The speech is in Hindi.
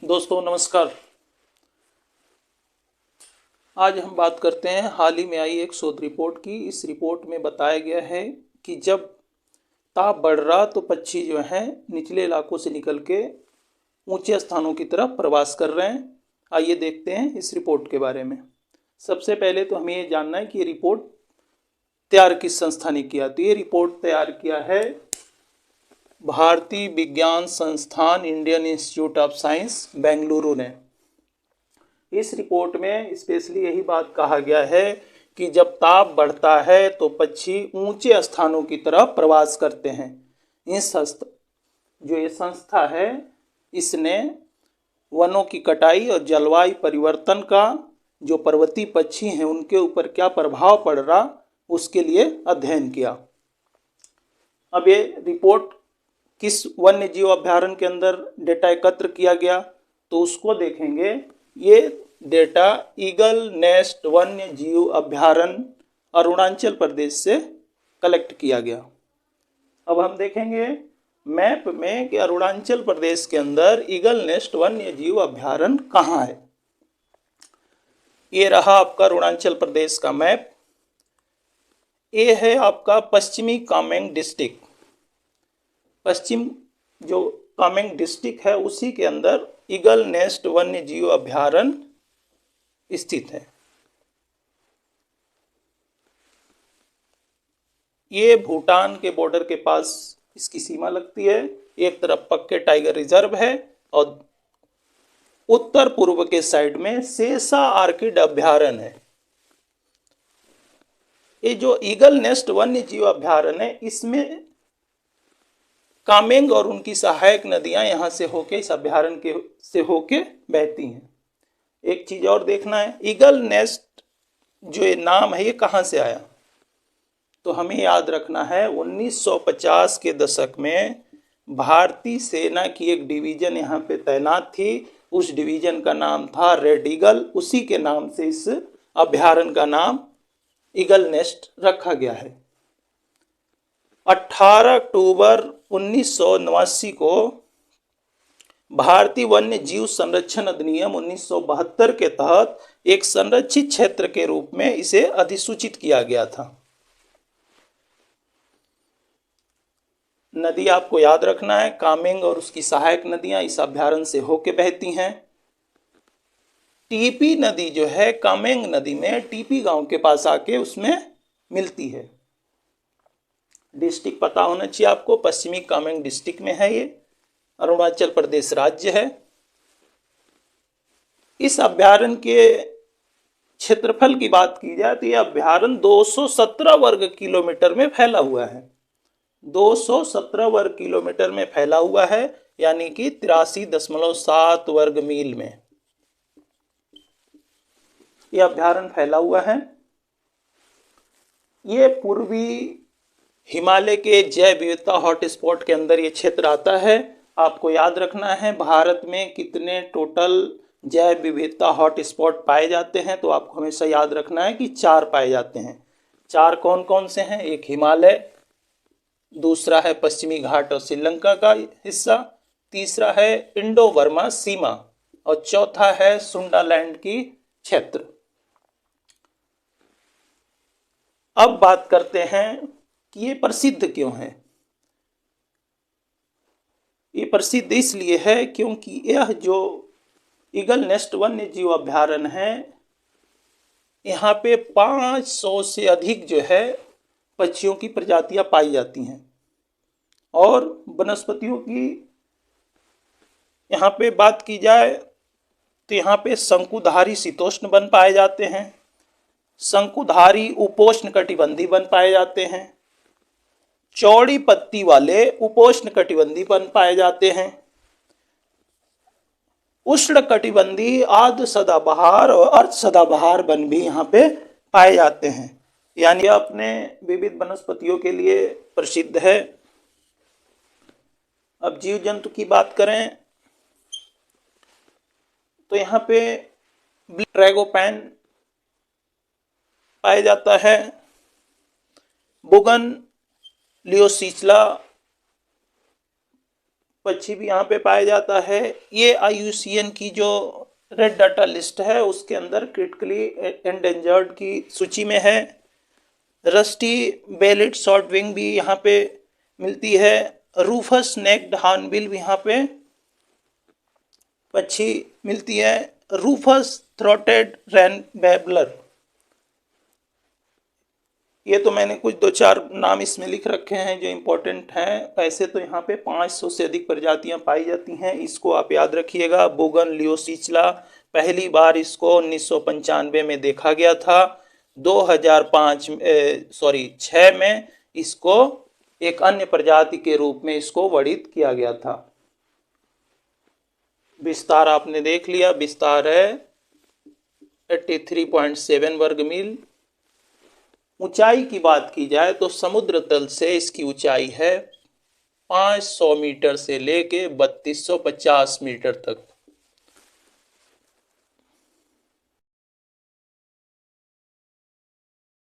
दोस्तों नमस्कार। आज हम बात करते हैं हाल ही में आई एक शोध रिपोर्ट की। इस रिपोर्ट में बताया गया है कि जब ताप बढ़ रहा तो पक्षी जो हैं निचले इलाकों से निकल के ऊंचे स्थानों की तरफ प्रवास कर रहे हैं। आइए देखते हैं इस रिपोर्ट के बारे में। सबसे पहले तो हमें ये जानना है कि ये रिपोर्ट तैयार किस संस्था ने किया। तो ये रिपोर्ट तैयार किया है भारतीय विज्ञान संस्थान Indian institute of science Bengaluru ने। इस रिपोर्ट में स्पेशली यही बात कहा गया है कि जब ताप बढ़ता है तो पक्षी ऊंचे स्थानों की तरफ प्रवास करते हैं। ये संस्था है, इसने वनों की कटाई और जलवायु परिवर्तन का जो पर्वतीय पक्षी हैं उनके ऊपर क्या प्रभाव पड़ रहा उसके लिए अध्ययन किया। अब ये रिपोर्ट किस वन्य जीव अभ्यारण्य के अंदर डेटा एकत्र किया गया तो उसको देखेंगे। ये डेटा ईगल नेस्ट वन्य जीव अभ्यारण्य अरुणाचल प्रदेश से कलेक्ट किया गया। अब हम देखेंगे मैप में कि अरुणाचल प्रदेश के अंदर ईगल नेस्ट वन्य जीव अभ्यारण्य कहाँ है। ये रहा आपका अरुणाचल प्रदेश का मैप। ये है आपका पश्चिमी कामेंग डिस्ट्रिक्ट। पश्चिम जो कामेंग डिस्ट्रिक्ट है उसी के अंदर ईगल नेस्ट वन्य जीव अभ्यारण्य स्थित है। ये भूटान के बॉर्डर के पास इसकी सीमा लगती है। एक तरफ पक्के टाइगर रिजर्व है और उत्तर पूर्व के साइड में सेसा आर्किड अभ्यारण्य है। ये जो ईगल नेस्ट वन्य जीव अभ्यारण्य है इसमें कामेंग और उनकी सहायक नदियां यहां से होके इस अभ्यारण्य के से होके बहती हैं। एक चीज और देखना है, ईगल नेस्ट जो ये नाम है ये कहां से आया। तो हमें याद रखना है 1950 के दशक में भारतीय सेना की एक डिवीजन यहाँ पे तैनात थी। उस डिवीजन का नाम था रेड ईगल। उसी के नाम से इस अभ्यारण्य का नाम ईगल नेस्ट रखा गया है। 18 अक्टूबर 1989 को भारतीय वन्य जीव संरक्षण अधिनियम 1972 के तहत एक संरक्षित क्षेत्र के रूप में इसे अधिसूचित किया गया था। नदी आपको याद रखना है, कामेंग और उसकी सहायक नदियां इस अभ्यारण्य से होके बहती हैं। टीपी नदी जो है कामेंग नदी में टीपी गांव के पास आके उसमें मिलती है। डिस्ट्रिक्ट पता होना चाहिए आपको, पश्चिमी कामेंग डिस्ट्रिक्ट में है, ये अरुणाचल प्रदेश राज्य है। इस अभ्यारण्य के क्षेत्रफल की बात की जाए तो यह अभ्यारण्य 217 वर्ग किलोमीटर में फैला हुआ है। 217 वर्ग किलोमीटर में फैला हुआ है, यानी कि 83.7 वर्ग मील में यह अभ्यारण्य फैला हुआ है। ये पूर्वी हिमालय के जैव विविधता हॉटस्पॉट के अंदर ये क्षेत्र आता है। आपको याद रखना है भारत में कितने टोटल जैव विविधता हॉटस्पॉट पाए जाते हैं, तो आपको हमेशा याद रखना है कि 4 पाए जाते हैं। 4 कौन कौन से हैं? एक हिमालय, दूसरा है पश्चिमी घाट और श्रीलंका का हिस्सा, तीसरा है इंडो बर्मा सीमा और चौथा है सुंडालैंड की क्षेत्र। अब बात करते हैं कि ये प्रसिद्ध क्यों है। ये प्रसिद्ध इसलिए है क्योंकि यह जो ईगल नेस्ट वन्य जीव अभ्यारण्य है यहाँ पे 500 से अधिक जो है पक्षियों की प्रजातियां पाई जाती हैं और वनस्पतियों की यहाँ पे बात की जाए तो यहाँ पे शंकुधारी शीतोष्ण वन पाए जाते हैं, शंकुधारी उपोष्ण कटिबंधी वन पाए जाते हैं, चौड़ी पत्ती वाले उपोष्ण कटिबंधी वन पाए जाते हैं, उष्ण कटिबंधी आर्द्र सदाबहार और अर्ध सदाबहार वन भी यहाँ पे पाए जाते हैं। यानी अपने विविध वनस्पतियों के लिए प्रसिद्ध है। अब जीव जंतु की बात करें तो यहाँ पे ट्रैगोपैन पाया जाता है, बुगन लियोसिचला पक्षी भी यहाँ पे पाया जाता है। ये IUCN की जो रेड डाटा लिस्ट है उसके अंदर क्रिटिकली एंडेंजर्ड की सूची में है। रस्टी बेलिड शॉर्ट विंग भी यहाँ पे मिलती है। रूफस नेक्ड हॉर्नबिल भी यहाँ पे पक्षी मिलती है। रूफस थ्रोटेड रेन बैबलर, ये तो मैंने कुछ 2-4 नाम इसमें लिख रखे हैं जो इम्पोर्टेंट हैं। ऐसे तो यहाँ पे 500 से अधिक प्रजातियां पाई जाती हैं, इसको आप याद रखिएगा। बोगन लियोसिचला, पहली बार इसको 1995 में देखा गया था। 6 में इसको एक अन्य प्रजाति के रूप में इसको वर्णित किया गया था। विस्तार आपने देख लिया, विस्तार है 83.7 वर्ग मील। ऊंचाई की बात की जाए तो समुद्र तल से इसकी ऊंचाई है 500 मीटर से लेके 3250 मीटर तक।